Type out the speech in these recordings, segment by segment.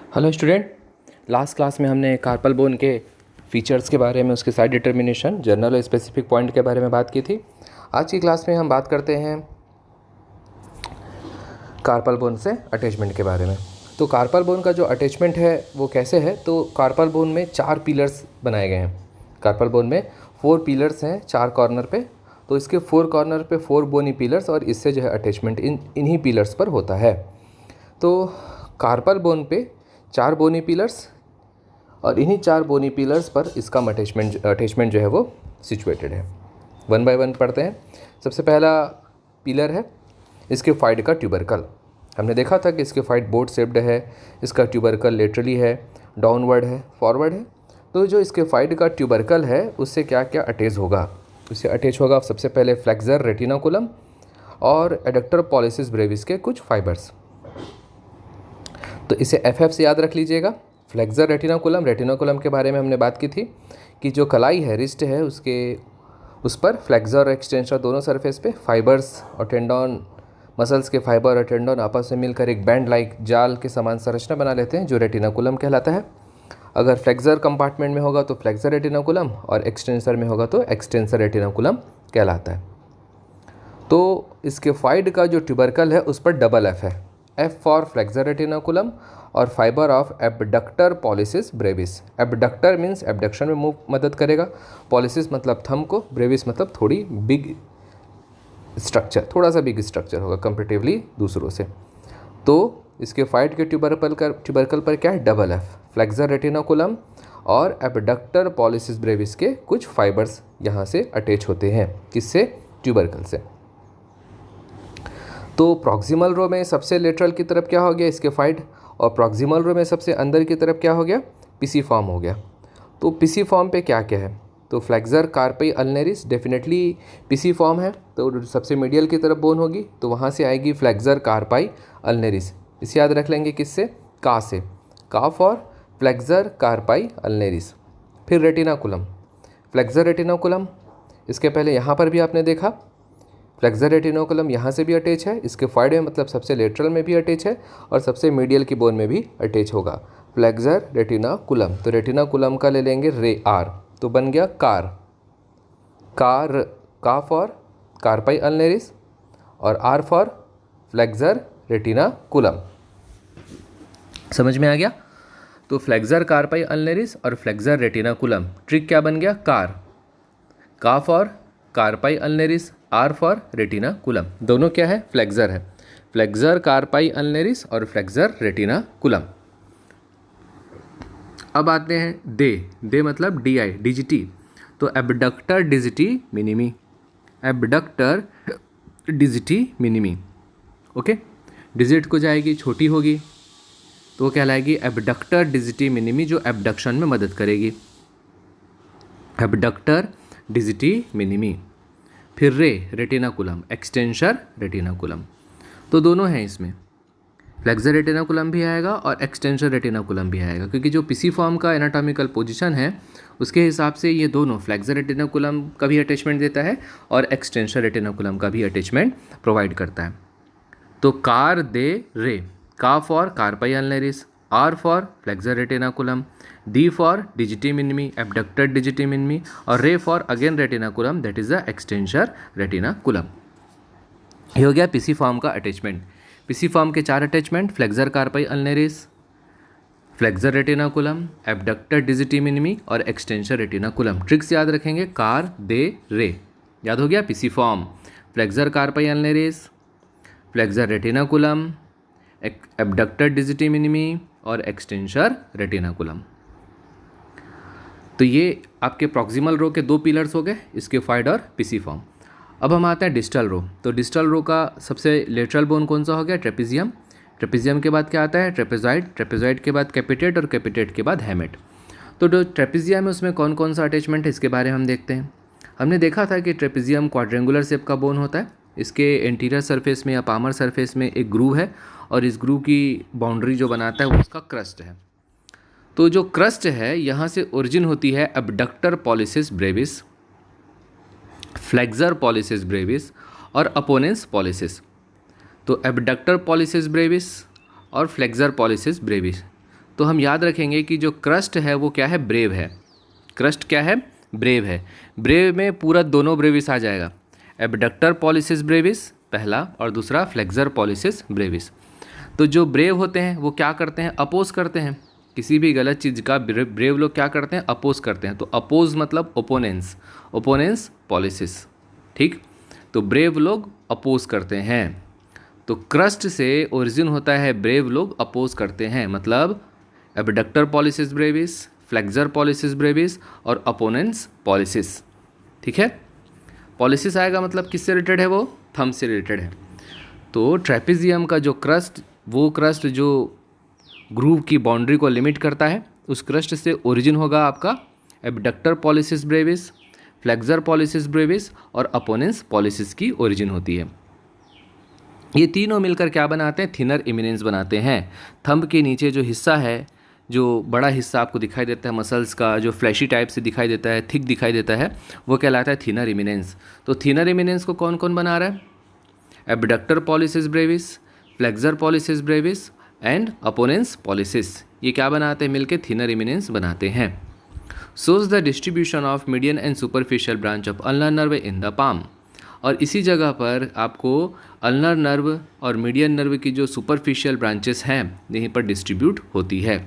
Hello student, last class में हमने carpal bone के फीचर्स के बारे में, उसके साइड डिटर्मिनेशन, जनरल और स्पेसिफिक पॉइंट के बारे में बात की थी। आज की क्लास में हम बात करते हैं कार्पल बोन से अटैचमेंट के बारे में। तो कार्पल बोन का जो अटैचमेंट है वो कैसे है, तो कार्पल बोन में 4 पिलर्स बनाए गए हैं। कार्पल बोन में 4 पिलर्स हैं 4 कॉर्नर पे। तो इसके 4 कॉर्नर पे 4 बोनी पिलर्स, और इससे जो है अटैचमेंट इन्हीं पिलर्स पर होता है। तो कार्पल बोन पे 4 बोनी पिलर्स, और इन्हीं 4 बोनी पिलर्स पर इसका अटैचमेंट जो है वो सिचुएटेड है। वन बाय वन पढ़ते हैं। सबसे पहला पिलर है स्किफाइड का ट्यूबरकल। हमने देखा था कि स्किफाइड बोट शेप्ड है, इसका ट्यूबरकल लेटरली है, डाउनवर्ड है, फॉरवर्ड है। तो जो स्किफाइड का ट्यूबरकल है उससे क्या क्या अटैच होगा, उससे अटैच होगा सबसे पहले फ्लेक्सर रेटिनाकुलम और एडक्टर पॉलिसिस ब्रेविस के कुछ फाइबर्स। तो इसे FF से याद रख लीजिएगा। फ्लेक्सर रेटिनाकुलम के बारे में हमने बात की थी कि जो कलाई है, रिस्ट है, उस पर फ्लेक्सर और एक्सटेंसर दोनों सरफेस पे फाइबर्स और टेंडन, मसल्स के फाइबर और टेंडन आपस में मिलकर एक बैंड लाइक जाल के समान संरचना बना लेते हैं जो रेटिनाकुलम कहलाता है। अगर फ्लेक्सर कंपार्टमेंट में होगा तो फ्लेक्सर रेटिनाकुलम, और एक्सटेंसर में होगा तो एक्सटेंसर रेटिनाकुलम कहलाता है। तो इसके फाइड का जो ट्यूबरकल है उस पर डबल F है, F फॉर फ्लेक्सर रेटिनाकुलम और fibre of abductor pollicis Brevis. Abductor means abduction में मदद करेगा, पॉलिसिस मतलब थंब को, ब्रेविस मतलब थोड़ी बिग स्ट्रक्चर, थोड़ा सा बिग स्ट्रक्चर होगा कंपेरेटिवली दूसरों से। तो इसके फाइड के ट्यूबरकल पर क्या है, डबल F, फ्लेक्सर रेटिनाकुलम और एबडक्टर पॉलिसिस ब्रेविस के कुछ फाइबर्स यहाँ से अटैच होते हैं। किससे? ट्यूबरकल से। तो प्रॉक्सिमल रो में सबसे लेटरल की तरफ क्या हो गया, स्किफाइड, और प्रॉक्सिमल रो में सबसे अंदर की तरफ क्या हो गया, पिसीफॉर्म हो गया। तो पिसीफॉर्म पे क्या क्या है, तो फ्लेक्सर कार्पी अल्नेरिस डेफिनेटली पिसीफॉर्म है, तो सबसे मीडियल की तरफ बोन होगी, तो वहाँ से आएगी फ्लेक्सर कार्पाई अल्नेरिस। इसे याद रख लेंगे किससे, का से, का फॉर फ्लेक्सर कार्पाई अल्नेरिस। फिर रेटिनाकुलम, फ्लेक्सर रेटिनाकुलम, इसके पहले यहाँ पर भी आपने देखा फ्लेक्सर रेटिनाकुलम यहाँ से भी अटैच है, इसके फाइड में मतलब सबसे लेटरल में भी अटैच है, और सबसे मीडियल की बोन में भी अटैच होगा फ्लेक्सर रेटिनाकुलम। तो रेटिनाकुलम का ले लेंगे रे आर, तो बन गया का फॉर कार्पाई अल्नेरिस और आर फॉर फ्लेक्सर रेटिनाकुलम। समझ में आ गया? तो फ्लेक्सर कार्पाई अल्नेरिस और फ्लेक्सर रेटिनाकुलम, ट्रिक क्या बन गया, का for carpi ulnaris, R for retinaculum. दोनों क्या है, फ्लेक्सर है, फ्लेक्सर कार्पाई अल्नेरिस और फ्लेक्सर रेटिनाकुलम। अब आते हैं दे मतलब DI, डिजिटी। तो abductor digiti minimi, abductor digiti minimi. Okay, digit को जाएगी, छोटी होगी, तो वो कहलाएगी एबडक्टर डिजिटी मिनिमी, जो एबडक्शन में मदद करेगी, एबडक्टर डिजिटी मिनिमी। फिर रेटिनाकुलम, एक्सटेंसर रेटिनाकुलम। तो दोनों हैं इसमें, फ्लेक्सर रेटिनाकुलम भी आएगा और एक्सटेंसर रेटिनाकुलम भी आएगा, क्योंकि जो पिसीफॉर्म का एनाटॉमिकल पोजीशन है उसके हिसाब से ये दोनों फ्लेक्सर रेटिनाकुलम का भी अटैचमेंट देता है और एक्सटेंसर रेटिनाकुलम का भी अटैचमेंट प्रोवाइड करता है। तो का for carpi ulnaris, R for flexor retinaculum, D for digiti minimi, abductor digiti minimi, और re for again retinaculum, that is the extensor retinaculum. ये हो गया पिसीफॉर्म का अटैचमेंट। पिसीफॉर्म के 4 attachment, flexor carpi ulnaris, flexor retinaculum, abductor digiti minimi और extensor retinaculum. Tricks याद रखेंगे, re, याद हो गया। Pisiform, flexor carpi ulnaris, flexor retinaculum, abductor digiti minimi और एक्सटेंसर रेटिनाकुलम। तो ये आपके प्रॉक्सिमल रो के 2 पिलर्स हो गए, स्किफाइड और पिसीफॉर्म। अब हम आते हैं डिस्टल रो। तो डिस्टल रो का सबसे लेटरल बोन कौन सा हो गया, ट्रेपेजियम। ट्रेपेजियम के बाद क्या आता है, ट्रेपेजॉइड, ट्रेपेजॉइड के बाद कैपिटेट और कैपिटेट के बाद हेमेट। तो जो ट्रेपेजियम है उसमें कौन कौन सा अटैचमेंट है इसके बारे में हम देखते हैं। हमने देखा था कि ट्रेपेजियम क्वाड्रेंगुलर शेप का बोन होता है, इसके एंटीरियर सरफेस में या पामर सरफेस में एक ग्रूव है, और इस ग्रूव की बाउंड्री जो बनाता है वो उसका क्रस्ट है। तो जो क्रस्ट है यहाँ से ओरिजिन होती है abductor pollicis brevis, flexor pollicis Brevis और अपोनेंस पॉलिसिस। तो एबडक्टर पॉलिसिस ब्रेविस और फ्लेक्सर पॉलिसिस ब्रेविस, तो हम याद रखेंगे कि जो क्रस्ट है वो क्या है, ब्रेव है। क्रस्ट क्या है, ब्रेव है। ब्रेव में पूरा दोनों ब्रेविस आ जाएगा, एबडक्टर पॉलिसिस ब्रेविस पहला और दूसरा फ्लेक्सर पॉलिसिस ब्रेविस। तो जो ब्रेव होते हैं वो क्या करते हैं, अपोज करते हैं। किसी भी गलत चीज़ का ब्रेव लोग क्या करते हैं, अपोज करते हैं। तो अपोज मतलब ओपोनेंस, ओपोनेंस पॉलिसिस, ठीक। तो ब्रेव लोग अपोज करते हैं। तो क्रस्ट से ओरिजिन होता है ब्रेव लोग अपोज करते हैं, मतलब abductor pollicis brevis, flexor pollicis Brevis और अपोनेंस पॉलिसिस, ठीक है। पॉलिसिस आएगा मतलब किससे रिलेटेड है, वो थंब से रिलेटेड है। तो ट्रेपेजियम का जो क्रस्ट, वो क्रस्ट जो ग्रूव की बाउंड्री को लिमिट करता है, उस क्रस्ट से ओरिजिन होगा आपका abductor pollicis brevis, flexor pollicis Brevis और अपोनेंस पॉलिसिस की ओरिजिन होती है। ये तीनों मिलकर क्या बनाते हैं, थिनर इमिनेंस बनाते हैं। थंब के नीचे जो हिस्सा है, जो बड़ा हिस्सा आपको दिखाई देता है मसल्स का, जो फ्लैशी टाइप से दिखाई देता है, थिक दिखाई देता है, वो कहलाता है थिनर इमिनेंस। तो थिनर इमिनेंस को कौन कौन बना रहा है, abductor pollicis brevis, flexor pollicis brevis and opponens pollicis, ये क्या बनाते हैं, मिलकर थिनर इमिनेंस बनाते हैं। Shows the distribution of median and superficial branch of ulnar nerve in the palm. और इसी जगह पर आपको अल्नर नर्व और मीडियन नर्व की जो सुपरफिशियल ब्रांचेस हैं यहीं पर डिस्ट्रीब्यूट होती है।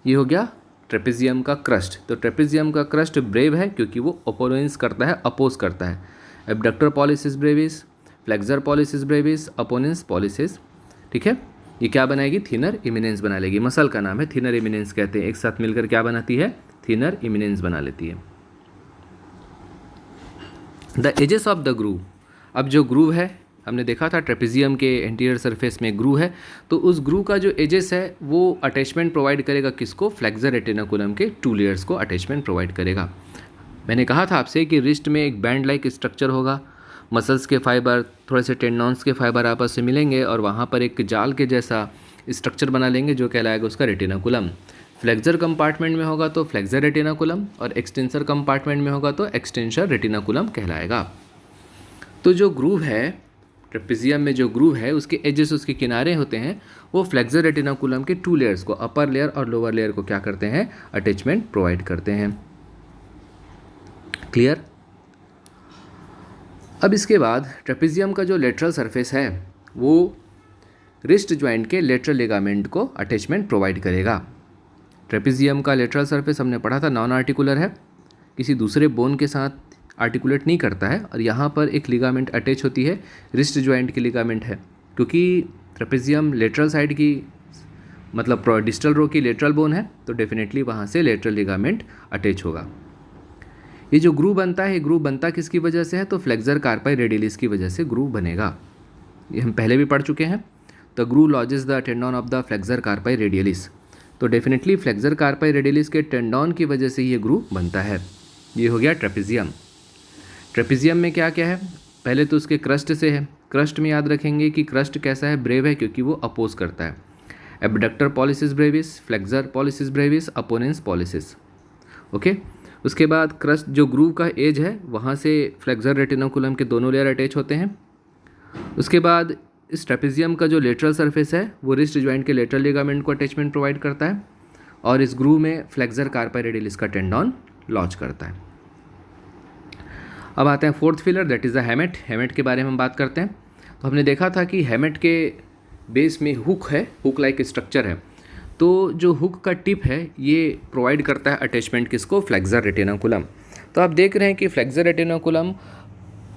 ये हो गया ट्रेपेजियम का क्रस्ट। तो ट्रेपेजियम का क्रस्ट ब्रेव है क्योंकि वो ओपोनेंस करता है, अपोज करता है। Abductor pollicis brevis, flexor pollicis brevis, opponens pollicis, ठीक है। ये क्या बनाएगी, थिनर इमिनेंस बना लेगी। मसल का नाम है थिनर इमिनेंस कहते हैं। एक साथ मिलकर क्या बनाती है, थिनर इमिनेंस बना लेती है। The edges of the groove. अब जो ग्रूव है, हमने देखा था ट्रेपेजियम के एंटीरियर सरफेस में ग्रूव है, तो उस ग्रूव का जो एजेस है वो अटैचमेंट प्रोवाइड करेगा किसको, फ्लेक्सर रेटिनाकुलम के 2 लेयर्स को अटैचमेंट प्रोवाइड करेगा। मैंने कहा था आपसे कि रिस्ट में एक बैंड लाइक स्ट्रक्चर होगा, मसल्स के फाइबर थोड़े से टेंडॉन्स के फाइबर आपस से मिलेंगे और वहाँ पर एक जाल के जैसा स्ट्रक्चर बना लेंगे जो कहलाएगा उसका रेटिनाकुलम। फ्लेक्सर कंपार्टमेंट में होगा तो फ्लेक्सर रेटिनाकुलम और एक्सटेंसर कंपार्टमेंट में होगा तो एक्सटेंसर रेटिनाकुलम कहलाएगा। तो जो ग्रूव है ट्रेपेजियम में, जो ग्रूव है उसके एजेस, उसके किनारे होते हैं, वो फ्लेक्सर रेटिनाकुलम के 2 लेयर्स को, अपर लेयर और लोअर लेयर को क्या करते हैं, अटैचमेंट प्रोवाइड करते हैं। क्लियर। अब इसके बाद ट्रेपेजियम का जो लेटरल सरफेस है वो रिस्ट ज्वाइंट के लेटरल लिगामेंट को अटैचमेंट प्रोवाइड करेगा। ट्रेपेजियम का लेटरल सरफेस हमने पढ़ा था नॉन आर्टिकुलर है, किसी दूसरे बोन के साथ आर्टिकुलेट नहीं करता है, और यहाँ पर एक लिगामेंट अटैच होती है, रिस्ट ज्वाइंट की लिगामेंट है। क्योंकि ट्रेपेजियम लेटरल साइड की, मतलब डिस्टल रो की लेटरल बोन है, तो डेफिनेटली वहाँ से लेटरल लिगामेंट अटैच होगा। ये जो ग्रूव बनता है, ग्रूव बनता किसकी वजह से है, तो फ्लेक्सर कार्पाई रेडियलिस की वजह से ग्रूव बनेगा। ये हम पहले भी पढ़ चुके हैं। The groove lodges the tendon of the flexor carpi radialis. तो डेफिनेटली फ्लेक्सर कार्पाई रेडियलिस के टेंडॉन की वजह से ये ग्रूव बनता है। ये हो गया ट्रेपेजियम। ट्रेपेजियम में क्या क्या है, पहले तो उसके क्रस्ट से है। क्रस्ट में याद रखेंगे कि क्रस्ट कैसा है, ब्रेव है क्योंकि वो अपोज करता है। Abductor pollicis brevis, flexor pollicis brevis, opponens pollicis, okay. उसके बाद क्रस्ट जो ग्रूव का एज है वहाँ से फ्लेक्सर रेटिनाकुलम के दोनों लेयर अटैच होते हैं। उसके बाद इस ट्रेपेजियम का जो लेटरल सरफेस है वो रिस्ट ज्वाइंट के लेटरल लिगामेंट को अटैचमेंट प्रोवाइड करता है, और इस ग्रूव में फ्लेक्सर कार्पाई रेडियलिस का टेंडॉन लॉन्च करता है। अब आते हैं fourth filler, that is the hamate. Hamate के बारे में हम बात करते हैं। तो हमने देखा था कि हेमेट के बेस में हुक है, हुक लाइक स्ट्रक्चर है। तो जो हुक का टिप है ये प्रोवाइड करता है अटैचमेंट किसको, फ्लेक्सर रेटिनाकुलम। तो आप देख रहे हैं कि फ्लेक्सर रेटिनाकुलम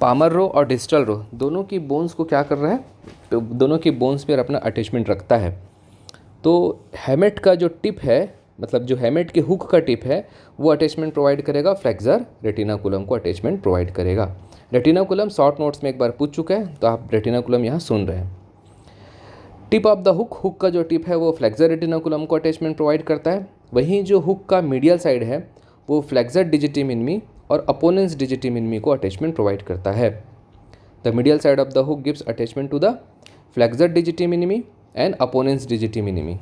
पामर रो और डिस्टल रो दोनों की बोन्स को क्या कर रहा है, तो दोनों की बोन्स पर अपना अटैचमेंट रखता है। तो हेमेट का जो टिप है, मतलब जो हेमेट के हुक का टिप है, वो अटैचमेंट प्रोवाइड करेगा, फ्लेक्सर रेटिनाकुलम को अटैचमेंट प्रोवाइड करेगा। रेटिनाकुलम शॉर्ट नोट्स में एक बार पूछ चुका है, तो आप रेटिनाकुलम यहाँ सुन रहे हैं। Tip of the hook, hook का जो टिप है वो फ्लेक्सर रेटिनाकुलम को अटैचमेंट प्रोवाइड करता है। वहीं जो हुक का मीडियल साइड है वो फ्लेक्सर डिजिटी मिनिमी और अपोनेंस डिजिटी मिनिमी को अटैचमेंट प्रोवाइड करता है। The medial side of the hook gives attachment to the flexor digiti minimi and opponens digiti minimi.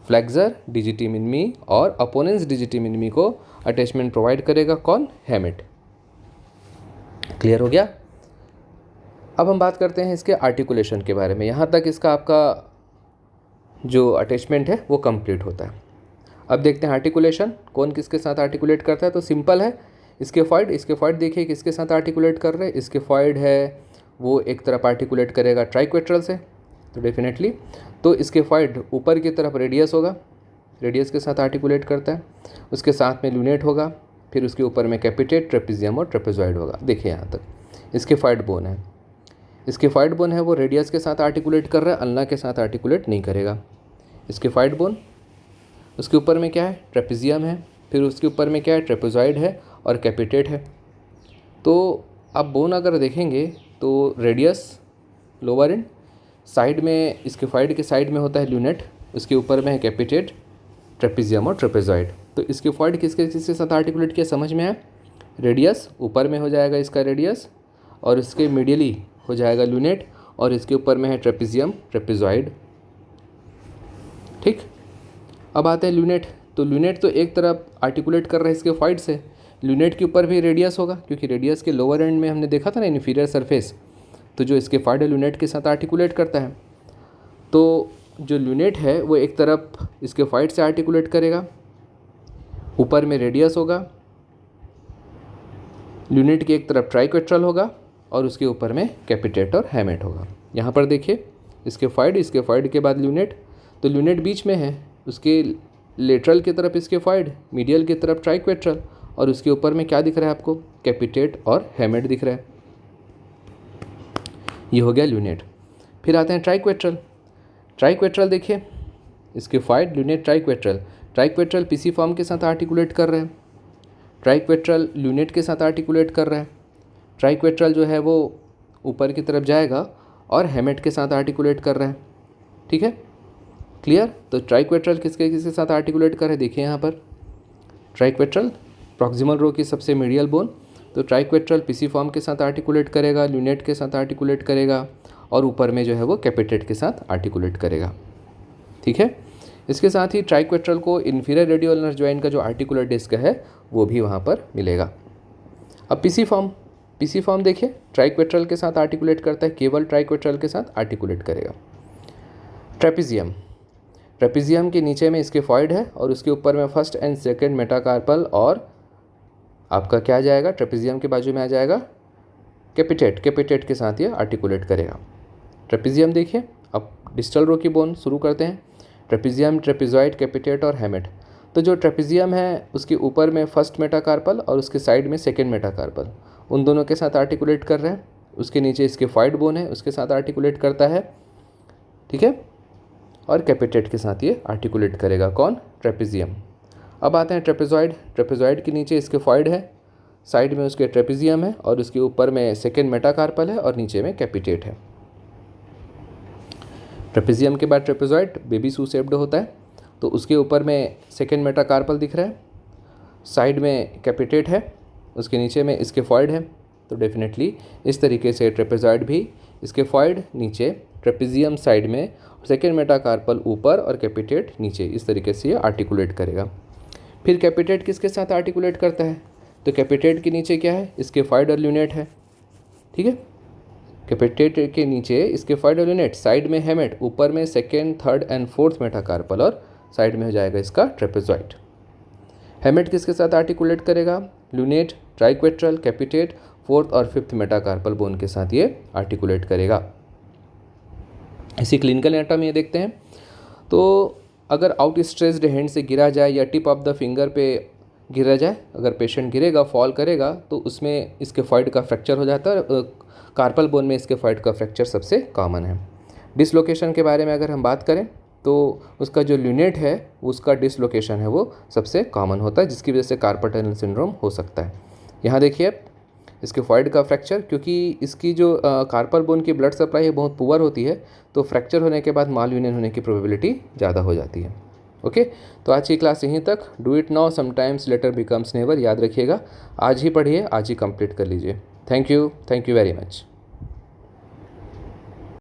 Flexor digiti minimi और opponens digiti minimi को attachment provide करेगा कौन, hamate. Clear हो गया। अब हम बात करते हैं इसके आर्टिकुलेशन के बारे में। यहाँ तक इसका आपका जो अटैचमेंट है वो कंप्लीट होता है। अब देखते हैं आर्टिकुलेशन, कौन किसके साथ आर्टिकुलेट करता है। तो सिंपल है, स्केफॉइड देखिए किसके साथ आर्टिकुलेट कर रहे हैं। स्केफॉइड है वो एक तरफ आर्टिकुलेट करेगा ट्राइक्वेट्रल से, तो डेफिनेटली तो स्केफॉइड ऊपर की तरफ रेडियस होगा, रेडियस के साथ आर्टिकुलेट करता है। उसके साथ में लूनेट होगा, फिर उसके ऊपर में कैपिटेट, ट्रेपेजियम और ट्रेपेजॉइड होगा। देखिए यहाँ तक स्केफॉइड बोन है, स्केफॉइड बोन है वो रेडियस के साथ आर्टिकुलेट कर रहा है, अल्ना के साथ आर्टिकुलेट नहीं करेगा। स्केफॉइड बोन, उसके ऊपर में क्या है, ट्रेपेजियम है, फिर उसके ऊपर में क्या है, ट्रेपेजॉइड है और कैपिटेट है। तो आप बोन अगर देखेंगे तो रेडियस लोअर एंड, साइड में स्केफॉइड के साइड में होता है लूनेट, उसके ऊपर में है कैपिटेट, ट्रेपेजियम और ट्रेपेजॉइड। तो स्केफॉइड किसके किसके साथ आर्टिकुलेट किया समझ में आया। रेडियस ऊपर में हो जाएगा इसका रेडियस, और इसके मीडियली हो जाएगा लूनेट, और इसके ऊपर में है ट्रेपेजियम, ट्रेपेजॉइड। ठीक, अब आते हैं लूनेट। तो लूनेट तो एक तरफ आर्टिकुलेट कर रहा है स्केफॉइड से, लूनेट के ऊपर भी रेडियस होगा, क्योंकि रेडियस के लोअर एंड में हमने देखा था ना इन्फीरियर सरफेस, तो जो स्केफॉइड है लूनेट के साथ आर्टिकुलेट करता है। तो जो लूनेट है वो एक तरफ स्केफॉइड से आर्टिकुलेट करेगा, ऊपर में रेडियस होगा, लूनेट की एक तरफ ट्राइक्वेट्रल होगा और उसके ऊपर में कैपिटेट और हैमेट होगा। यहाँ पर देखिए स्केफॉइड के बाद लूनेट, तो लूनेट बीच में है, उसके लेटरल की तरफ स्केफॉइड, मीडियल की तरफ ट्राइक्वेट्रल, और उसके ऊपर में क्या दिख रहा है आपको, कैपिटेट और हैमेट दिख रहा है। ये हो गया लूनेट। फिर आते हैं ट्राइक्वेट्रल। ट्राइक्वेट्रल देखिए स्केफॉइड, लूनेट, ट्राइक्वेट्रल। ट्राइक्वेट्रल पिसिफॉर्म के साथ आर्टिकुलेट कर रहे हैं, ट्राइक्वेट्रल लूनेट के साथ आर्टिकुलेट कर रहा है। ट्राइक्वेट्रल जो है वो ऊपर की तरफ जाएगा और हैमेट के साथ आर्टिकुलेट कर रहा है। ठीक है, क्लियर। तो ट्राइक्वेट्रल किसके किसके साथ आर्टिकुलेट कर रहे हैं, देखिए यहाँ पर ट्राइक्वेट्रल प्रॉक्सिमल रो की सबसे मीडियल बोन, तो ट्राइक्वेट्रल पिसिफॉर्म के साथ आर्टिकुलेट करेगा, लूनेट के साथ आर्टिकुलेट करेगा, और ऊपर में जो है वो कैपिटेट के साथ आर्टिकुलेट करेगा। ठीक है, इसके साथ ही ट्राइक्वेट्रल को इन्फीरियर रेडियो अल्नर जॉइंट का जो आर्टिकुलर डिस्क है वो भी वहाँ पर मिलेगा। अब पिसिफॉर्म देखिए ट्राइक्वेट्रल के साथ आर्टिकुलेट करता है, केवल ट्राइक्वेट्रल के साथ आर्टिकुलेट करेगा। ट्रेपेजियम के नीचे में स्केफॉइड है और उसके ऊपर में फर्स्ट एंड सेकंड मेटाकार्पल, और आपका क्या आ जाएगा, ट्रेपेजियम के बाजू में आ जाएगा कैपिटेट के साथ ये आर्टिकुलेट करेगा। ट्रेपेजियम देखिए, अब डिस्टल रो की बोन शुरू करते हैं। ट्रेपेजियम, ट्रेपेजॉइड, कैपिटेट और हैमेट। तो जो ट्रेपेजियम है उसके ऊपर में फर्स्ट मेटाकार्पल और उसके साइड में सेकेंड मेटाकार्पल, उन दोनों के साथ आर्टिकुलेट कर रहे हैं। उसके नीचे स्केफॉइड बोन है, उसके साथ आर्टिकुलेट करता है। ठीक है, और कैपिटेट के साथ ये आर्टिकुलेट करेगा, कौन, ट्रेपेजियम। अब आते हैं ट्रेपेजॉइड के नीचे स्केफॉइड है, साइड में उसके ट्रेपेजियम है, और उसके ऊपर में सेकेंड मेटाकार्पल है और नीचे में कैपिटेट है। ट्रेपेजियम के बाद ट्रेपेजॉइड बेबी सू शेप्ड होता है, तो उसके ऊपर में सेकेंड मेटाकार्पल दिख रहा है, साइड में कैपिटेट है, उसके नीचे में स्केफॉइड है। तो डेफिनेटली इस तरीके से ट्रेपेजॉइड भी स्केफॉइड नीचे, ट्रेपेजियम साइड में, सेकेंड मेटाकार्पल ऊपर और कैपिटेट नीचे, इस तरीके से ये आर्टिकुलेट करेगा। फिर कैपिटेट किसके साथ आर्टिकुलेट करता है, तो कैपिटेट के नीचे क्या है, स्केफॉइड और लूनेट है। ठीक है, कैपिटेट के नीचे स्केफॉइड और लूनेट, साइड में हैमेट, ऊपर में second, third and fourth metacarpal, और साइड में हो जाएगा इसका ट्रेपेजॉइड। हैमेट किसके साथ आर्टिकुलेट करेगा, लूनेट, ट्राइक्वेट्रल, कैपिटेट, फोर्थ और फिफ्थ मेटाकार्पल बोन के साथ ये आर्टिकुलेट करेगा। इसी क्लिनिकल एनाटॉमी में देखते हैं। तो अगर आउट स्ट्रेस्ड हैंड से गिरा जाए या टिप ऑफ द फिंगर पे गिरा जाए, अगर पेशेंट गिरेगा, फॉल करेगा, तो उसमें स्केफॉइड का फ्रैक्चर हो जाता है। कार्पल बोन में स्केफॉइड का फ्रैक्चर सबसे कॉमन है। डिसलोकेशन के बारे में अगर हम बात करें तो उसका जो लूनेट है उसका डिसलोकेशन है वो सबसे कॉमन होता है, जिसकी वजह से कार्पल टनल सिंड्रोम हो सकता है। यहाँ देखिए स्केफॉइड का फ्रैक्चर, क्योंकि इसकी जो कार्पल बोन की ब्लड सप्लाई है बहुत पुअर होती है, तो फ्रैक्चर होने के बाद माल यूनियन होने की प्रोबेबिलिटी ज़्यादा हो जाती है। ओके, तो आज की क्लास यहीं तक। Do it now sometimes letter becomes never, याद रखिएगा। आज ही पढ़िए, आज ही कंप्लीट कर लीजिए। Thank you very much.